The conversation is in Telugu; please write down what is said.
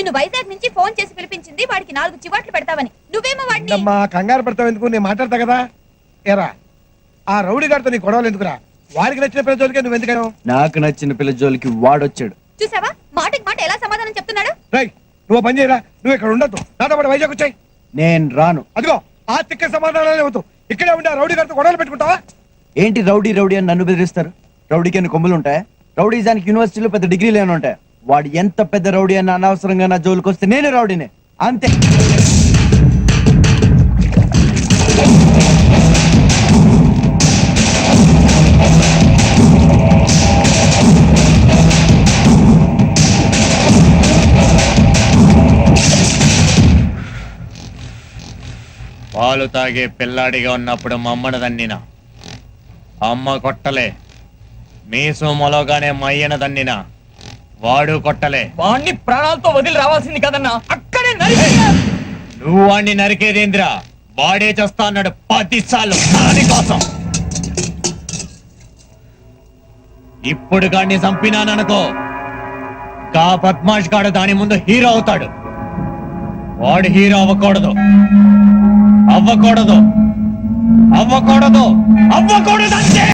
నిన్ను వైజాగ్ నుంచి ఫోన్ చేసి పిలిపించింది వాడికి 4 చివాట్లు పెడతావని. నువ్వేమో వాడిని అమ్మా కంగారు పడతావు ఎందుకు? నేను మాట్లాడతా కదా. ఏరా ఆ రౌడీ గారితో నీ గొడవలు ఎందుకురా? వాడికి నచ్చిన పిల్ల జోలికి నువ్వు ఎందుకను? నాకు నచ్చిన పిల్ల జోలికి వాడొచ్చాడు. చూసావా మాటకి మాట ఎలా సమాధానం చెప్తున్నాడు? రైట్, నువ్వు పని చేయరా. నువ్వు ఇక్కడ ఉండొద్దు, నాతో పాటు వైజాగ్ వచ్చాయి. నేను రాను. అదిగో ఆ తిక్క సమాధానాలే అవుతూ ఇక్కడే ఉండే రౌడీ గారితో గొడవలు పెట్టుకుంటావా? ఏంటి రౌడీ రౌడీ అని నన్ను బెదిరిస్తారు? రౌడీకి ఎన్ని కొమ్ములు ఉంటాయి? రౌడీజానికి యూనివర్సిటీలో పెద్ద డిగ్రీలు ఏమైనా ఉంటాయి? వాడు ఎంత పెద్ద రౌడీ అని అనవసరంగా నా జోలికి వస్తే నేను రౌడీనే అంతే. పాలు తాగే పిల్లాడిగా ఉన్నప్పుడు మమ్మను దన్నిన అమ్మ కొట్టలే, మీసు మొలగానే మయ్యన దన్నిన వాడు కొట్టలే. వాణ్ణి ప్రాణాలతో వదిలి రావాల్సింది కదన్నా, అక్కడే నువ్వు వాణ్ణి నరికేదేంద్రా? వాడే చేస్తా అన్నాడు 10 సార్లు దానికోసం. ఇప్పుడు గాడిని చంపినాననుకో, గా పద్మాష్ గాడు దాని ముందు హీరో అవుతాడు. వాడు హీరో అవ్వకూడదు, అవ్వకూడదు, అవ్వకూడదు, అవ్వకూడదు అంతే.